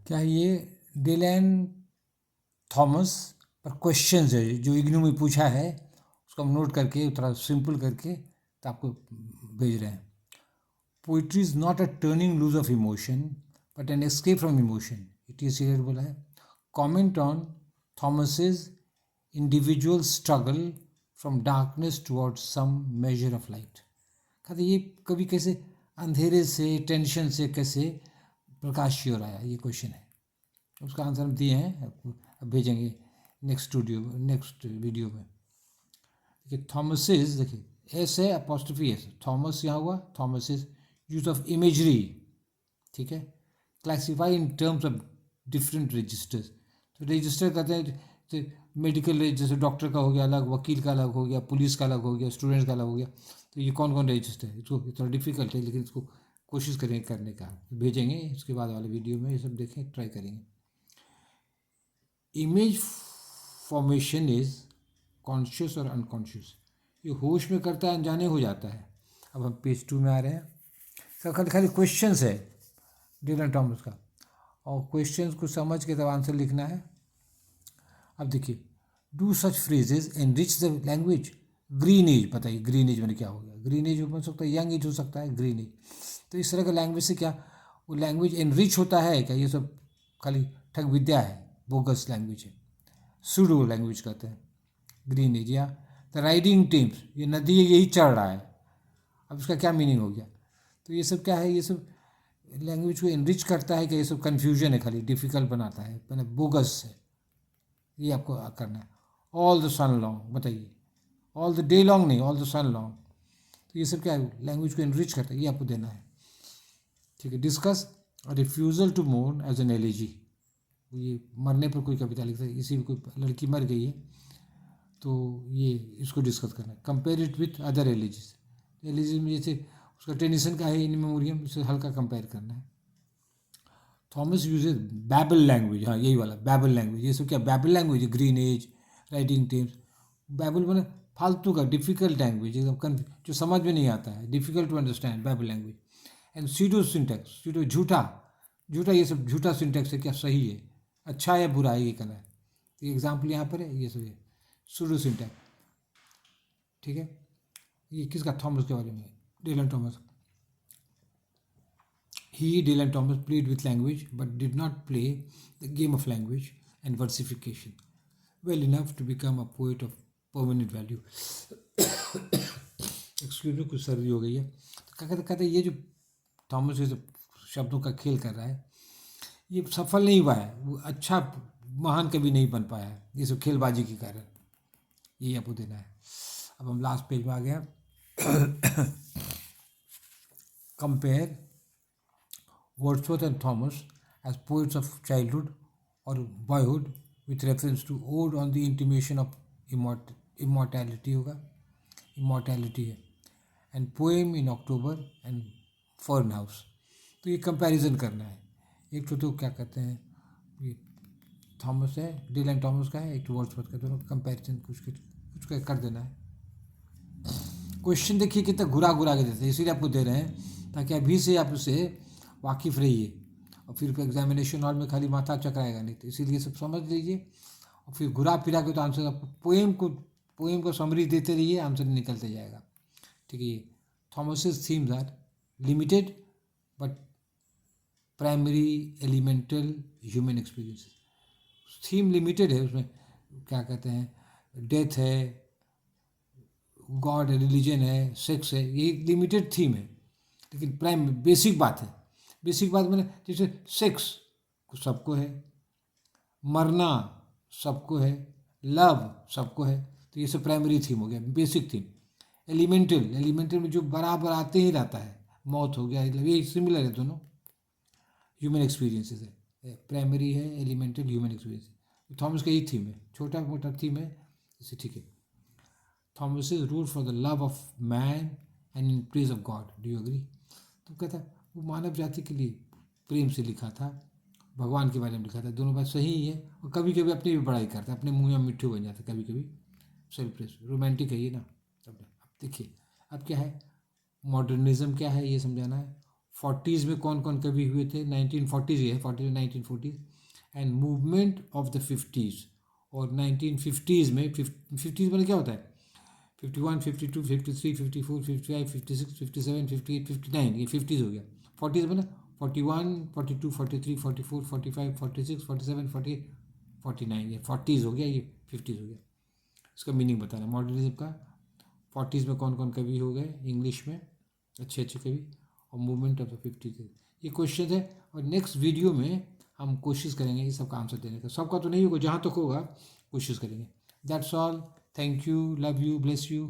क्या ये डिलैन थॉमस पर क्वेश्चंस है जो इग्नू में पूछा है, उसको हम नोट करके थोड़ा सिंपल करके तो आपको भेज रहे हैं। Poetry is not a turning loose of emotion but an escape from emotion, it is सीरियर बोला है। Comment on Thomas's individual struggle from darkness towards some measure of light. कहते ये कभी कैसे अंधेरे से टेंशन से कैसे प्रकाश की ओर आया, ये क्वेश्चन है। उसका आंसर हम दिए हैं, आपको अब भेजेंगे नेक्स्ट वीडियो में। देखिए थॉमसेस, देखिए एस है अपॉस्ट्रोफी एस, थॉमस यहाँ हुआ, थॉमसेस यूज ऑफ इमेजरी, ठीक है। Classify in terms of different registers, तो रजिस्टर कहते हैं तो मेडिकल जैसे डॉक्टर का हो गया अलग, वकील का अलग हो गया, पुलिस का अलग हो गया, स्टूडेंट्स का अलग हो गया। तो ये कौन कौन रजिस्टर है, इसको थोड़ा डिफिकल्ट है लेकिन इसको कोशिश करेंगे करने का, भेजेंगे इसके बाद वाले वीडियो में, ये सब देखें, ट्राई करेंगे। इमेज फॉर्मेशन इज कॉन्शियस और अनकॉन्शियस, ये होश में करता है अनजाने हो जाता है। अब हम पेज 2 में आ रहे हैं। सब खाली खाली क्वेश्चंस है डिलैन थॉमस का, और क्वेश्चंस को समझ के तब आंसर लिखना है। अब देखिए, do such phrases enrich the language. Green age, बताइए ग्रीन एज मैंने क्या हो गया, ग्रीन एज हो सकता है, यंग एज हो सकता है, ग्रीन एज। तो इस तरह का लैंग्वेज से क्या वो लैंग्वेज एनरिच होता है क्या, ये सब खाली ठग विद्या है, बोगस लैंग्वेज है, सूडो लैंग्वेज कहते हैं ग्रीन एज। या द राइडिंग टीम्स, ये नदी यही चढ़ रहा है, अब इसका क्या मीनिंग हो गया। तो ये सब क्या है, ये सब लैंग्वेज को एनरिच करता है कि ये सब कन्फ्यूजन है, खाली डिफ़िकल्ट बनाता है, मैंने बोगस है, ये आपको करना है। ऑल द सन लॉन्ग, बताइए ऑल द डे लॉन्ग नहीं, ऑल द सन लॉन्ग। तो ये सब क्या है, लैंग्वेज को एनरिच करता है, ये आपको देना है, ठीक है। Discuss refusal to mourn as an elegy, ये मरने पर कोई कविता लिखता है, इसी में कोई लड़की मर गई है तो ये इसको डिस्कस करना है। Compare it with other elegies, elegy में जैसे उसका टेनिसन का है इन मेमोरियम, इसे हल्का कंपेयर करना है। थॉमस यूजेज बैबल लैंग्वेज, हाँ यही वाला बैबल लैंग्वेज, ये सब क्या babble language, green age, writing teams. Babble मैंने फालतू का डिफिकल्ट लैंग्वेज, एकदम जो समझ में नहीं आता है, difficult to understand, babble language. And pseudo syntax, pseudo झूठा, झूठा, ये सब झूठा सिंटेक्स है, क्या सही है, अच्छा है बुरा है, ये कहना है। तो एग्जाम्पल यहाँ पर है, ये सब है सूडो सिंटेक्स, ठीक है। ये किसका, थॉमस के बारे में, डिलैन Thomas. He, Dylan Thomas, played with language but did not play the game of language and versification well enough to become a poet of permanent value. Excuse में कुछ सर्दी हो गई है। तो क्या कहते ये जो थॉमस ये शब्दों का खेल कर रहा है, ये सफल नहीं हुआ है, वो अच्छा महान कवि नहीं बन पाया है, ये सब खेलबाजी के कारण, यही आपको देना है। अब हम लास्ट पेज में आ गया। Compare Wordsworth and Thomas as poets of childhood or boyhood with reference to ode on the intimation of immortality होगा, immortality है, and poem in October and Fern House। तो ये कंपैरिजन करना है, एक तो क्या कहते हैं ये थॉमस है, डिलैन थॉमस का है, एक तो वर्ड्सवर्थ का, दोनों कंपैरिजन कुछ कर देना है। क्वेश्चन देखिए कितना घुरा घुरा के देते हैं, इसीलिए आपको दे रहे हैं ताकि अभी से आप उसे वाकिफ़ रहिए, और फिर एग्जामिनेशन हॉल में खाली माथा चकराएगा नहीं, तो इसीलिए सब समझ लीजिए, और फिर घुरा फिरा के तो आंसर आपको पोएम को समरी देते रहिए, आंसर निकलते जाएगा, ठीक है। Thomas's themes are limited but primary elemental human experiences. Theme limited है, उसमें क्या कहते हैं, डेथ है, गॉड है, रिलीजन है, सेक्स है, ये लिमिटेड थीम है, लेकिन बेसिक बात है, बेसिक बात मैंने जैसे सेक्स सबको है, मरना सबको है, लव सबको है, तो ये सब प्राइमरी थीम हो गया, बेसिक थीम। एलिमेंटल में जो बराबर आते ही रहता है, मौत हो गया, ये सिमिलर है दोनों, ह्यूमन एक्सपीरियंसेस है, प्राइमरी है, एलिमेंटल, ह्यूमन एक्सपीरियंस। थॉमस का यही थीम है, छोटा मोटा थीम है इसे, ठीक है। Thomas is rule for the love of man and in praise of God, do you agree. तो कहता वो मानव जाति के लिए प्रेम से लिखा था, भगवान के बारे में लिखा था, दोनों बात सही ही है, और कभी कभी अपनी भी बड़ाई करता है, अपने मुँह में मिट्ठू बन जाता है कभी कभी, सेल्फलेस रोमांटिक है ये ना। अब देखिए अब क्या है, मॉडर्निज्म क्या है ये समझाना है, 40s में कौन कौन कवि हुए थे, 1940s ये है, 40 1940s, and movement of the 50s। और 1950s में 50s में क्या होता है, 51 52 53 54 55 56 57 58 59, ये 50s हो गया। 40s में ना 41 42 43 44 45 46 47 48 49, ये 40s हो गया, ये 50s हो गया। इसका मीनिंग बताना मॉडर्निज्म का। 40s में कौन कौन कवि हो गए इंग्लिश में, अच्छे अच्छे कवि, और मूवमेंट ऑफ द 50s, ये क्वेश्चन है। और नेक्स्ट वीडियो में हम कोशिश करेंगे ये सबका आंसर देने का, सबका तो नहीं होगा, जहाँ तक होगा कोशिश करेंगे। That's all, thank you, love you, bless you.